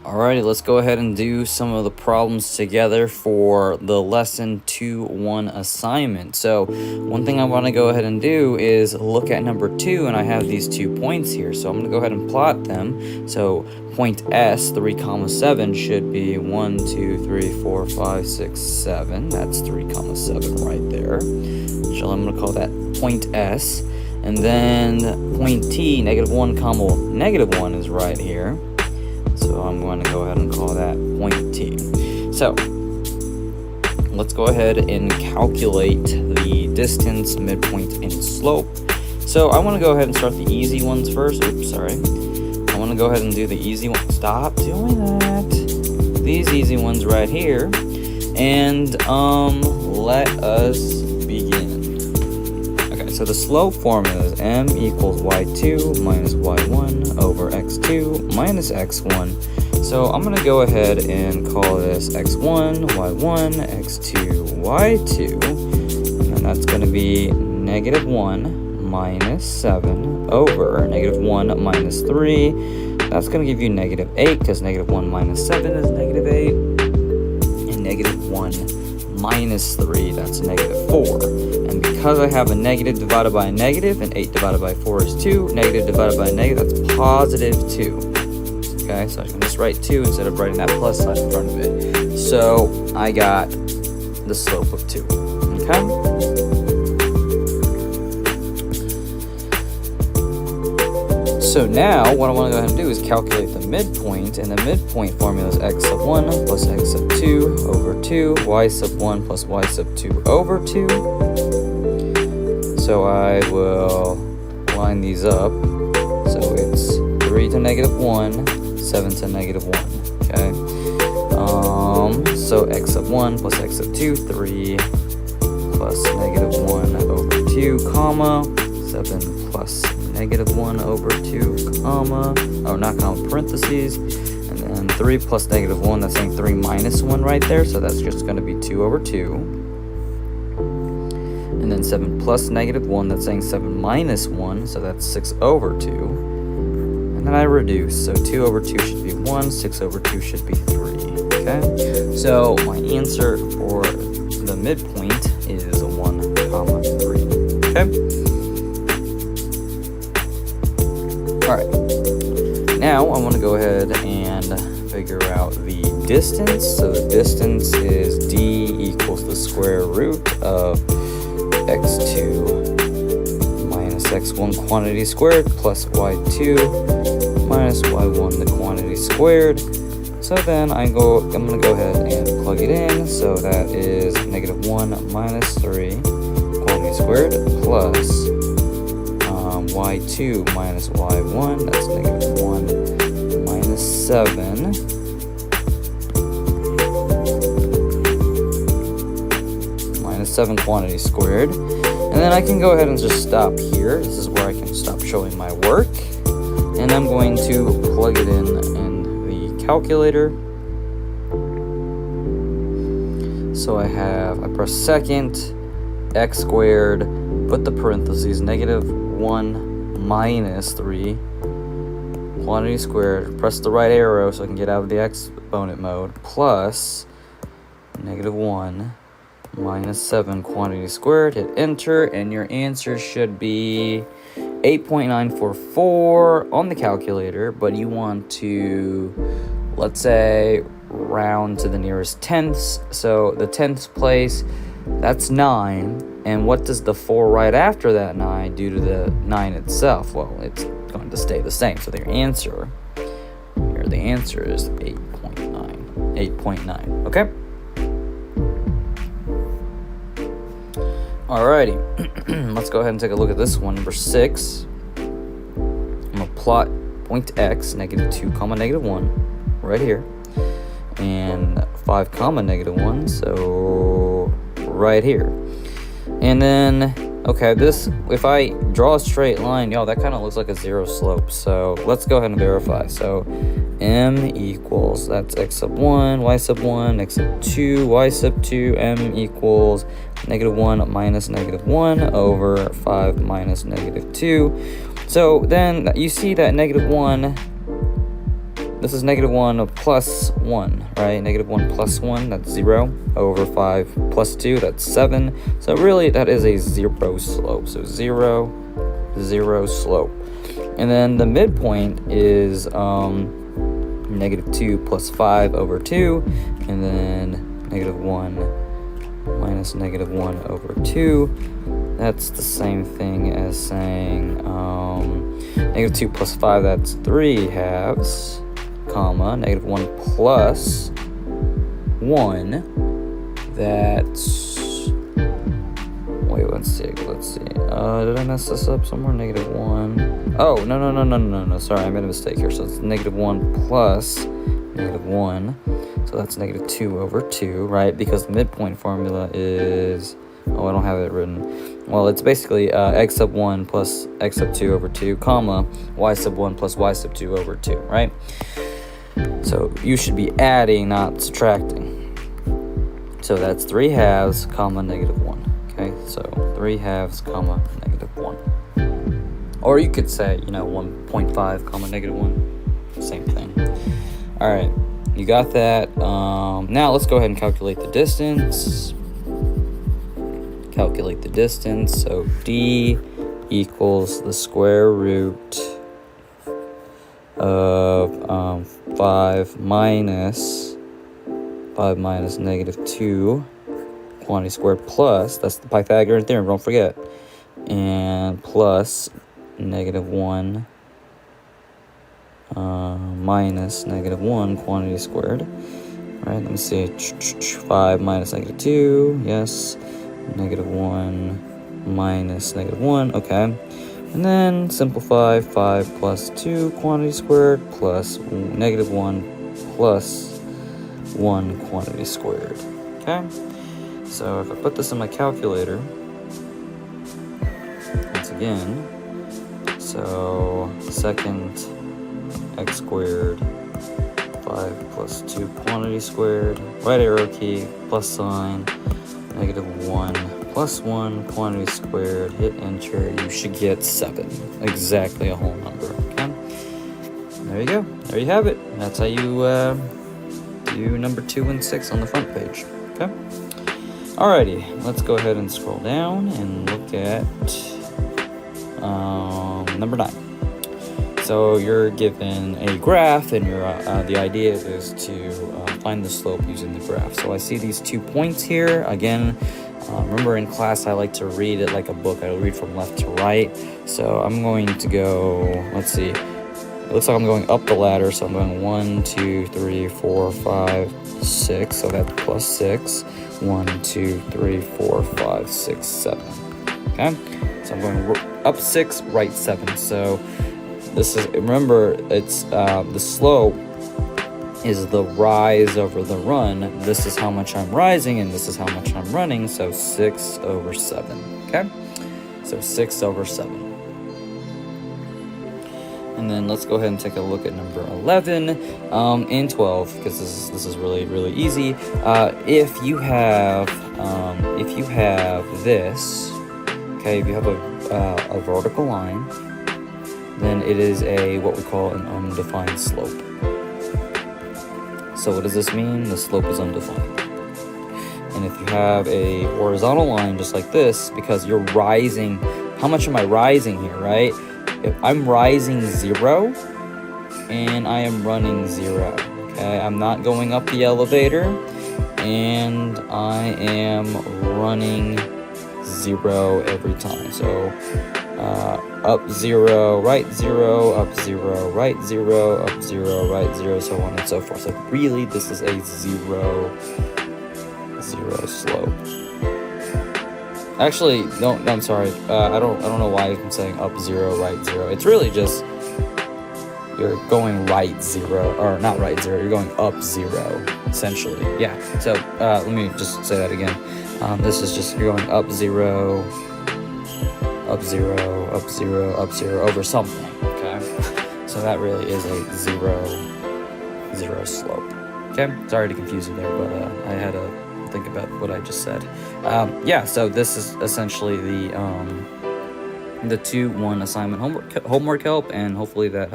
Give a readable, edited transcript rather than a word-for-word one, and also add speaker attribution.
Speaker 1: Alrighty, let's go ahead and do some of the problems together for the lesson 2-1 assignment. So one thing I want to go ahead and do is look at number 2, and I have these 2 points here. So I'm going to go ahead and plot them. So point S, 3, 7 should be 1, 2, 3, 4, 5, 6, 7. That's 3, 7 right there. So I'm going to call that point S. And then point T, -1, -1 is right here. So I'm going to go ahead and call that point T. So let's go ahead and calculate the distance, midpoint, and slope. So I want to go ahead and start the easy ones first. Oops, sorry. I want to go ahead and do the easy one. Stop doing that. These easy ones right here. And let us begin. Okay, so the slope formula is m equals y2 minus y1 over x2 minus x1. So I'm going to go ahead and call this x1, y1, x2, y2. And that's going to be -1 minus 7 over -1 minus 3. That's going to give you -8, because -1 minus 7 is -8. And -1 minus 3, that's -4. And because I have a negative divided by a negative, and 8 divided by 4 is 2, negative divided by a negative, that's +2. Okay, so I can just write 2 instead of writing that plus sign in front of it. So I got the slope of 2. Okay? So now what I want to go ahead and do is calculate the midpoint, and the midpoint formula is x sub 1 plus x sub 2 over 2, y sub 1 plus y sub 2 over 2. So I will line these up. So it's 3 to -1, 7 to -1. Okay. So x sub 1 plus x sub 2, 3 plus -1 over 2, comma 7 plus -1 over 2, comma, oh, not comma, parentheses, and then 3 plus -1, that's saying 3 minus 1 right there, so that's just going to be 2 over 2. And then 7 plus -1, that's saying 7 minus 1, so that's 6 over 2. And then I reduce, so 2 over 2 should be 1, 6 over 2 should be 3, okay? So my answer for the midpoint is 1, 3, okay? Alright, now I want to go ahead and figure out the distance. So the distance is d equals the square root of x2 minus x1 quantity squared plus y2 minus y1 the quantity squared. So then I'm going to go ahead and plug it in. So that is -1 minus 3 quantity squared plus y2 minus y1, that's -1 minus 7 minus 7 quantity squared. And then I can go ahead and just stop here. This is where I can stop showing my work. And I'm going to plug it in the calculator. So I press second, x squared, put the parentheses, -1 minus 3 quantity squared, press the right arrow so I can get out of the exponent mode, plus -1 minus 7 quantity squared, hit enter, and your answer should be 8.944 on the calculator, but you want to, let's say, round to the nearest tenths. So the 10th place, that's 9. And what does the 4 right after that 9 do to the 9 itself? Well, it's going to stay the same. So the answer is 8.9. 8.9. Okay? Alrighty. Let's go ahead and take a look at this one. Number 6. I'm going to plot point X, -2, -1, right here. And 5, -1, so right here. And then, okay, this, if I draw a straight line, that kind of looks like a 0 slope. So let's go ahead and verify. So m equals, that's x sub 1, y sub 1, x sub 2, y sub 2, m equals -1 minus -1 over 5 minus -2. So then you see that -1 this is -1 plus 1, right? -1 plus 1, that's 0, over 5 plus 2, that's 7. So really, that is a 0 slope. So 0, 0 slope. And then the midpoint is -2 plus 5 over 2, and then -1 minus -1 over 2. That's the same thing as saying -2 plus 5, that's 3 halves, comma, -1 plus 1, that's, wait, let's see. Did I mess this up somewhere? -1. Oh, no, sorry, I made a mistake here. So it's -1 plus -1. So that's -2 over 2, right? Because the midpoint formula is, oh, I don't have it written. Well, it's basically x sub 1 plus x sub 2 over 2, comma, y sub 1 plus y sub 2 over 2, right? So you should be adding, not subtracting. So that's 3 halves, comma, -1. Okay, so 3 halves, comma, -1. Or you could say, 1.5, comma, -1. Same thing. All right, you got that. Now let's go ahead and calculate the distance. Calculate the distance. So D equals the square root of 5 minus -2 quantity squared plus, that's the Pythagorean theorem, don't forget, and plus -1 minus -1 quantity squared. All right, let me see. 5 minus -2, yes. -1 minus -1, okay. And then simplify 5 plus 2 quantity squared plus -1 plus 1 quantity squared, okay? So if I put this in my calculator, once again, so second x squared, 5 plus 2 quantity squared, right arrow key, plus sign, -1 plus 1 quantity squared, hit enter, you should get 7. Exactly a whole number, okay? There you go. There you have it. That's how you do number 2 and 6 on the front page, okay? Alrighty, let's go ahead and scroll down and look at number 9. So you're given a graph, and the idea is to find the slope using the graph. So I see these 2 points here. Again, remember in class I like to read it like a book. I read from left to right. So I'm going to go, let's see. It looks like I'm going up the ladder, so I'm going 1, 2, 3, 4, 5, 6. So that's plus 6. 1, 2, 3, 4, 5, 6, 7. Okay, so I'm going up 6, right 7. So this is, remember, it's the slope is the rise over the run. This is how much I'm rising, and this is how much I'm running. So 6 over 7. Okay, so 6 over 7. And then let's go ahead and take a look at number 11 and 12, because this is really, really easy. If you have this, okay, if you have a vertical line, then it is what we call an undefined slope. So what does this mean? The slope is undefined. And if you have a horizontal line just like this, because you're rising, how much am I rising here, right? If I'm rising 0 and I am running 0, okay? I'm not going up the elevator, and I am running 0 every time. So up 0, right 0, up 0, right 0, up 0, right 0, so on and so forth. So really, this is a 0 slope. Actually, no, I'm sorry. I don't know why I'm saying up 0, right 0. It's really just you're going right 0, or not right 0. You're going up 0, essentially. Yeah. So let me just say that again. This is just you're going up 0, up 0, up 0, up 0 over something. Okay. So that really is a 0 slope. Okay. Sorry to confuse you there, but I had to think about what I just said. Yeah, so this is essentially the 2-1 assignment homework help, and hopefully that helps.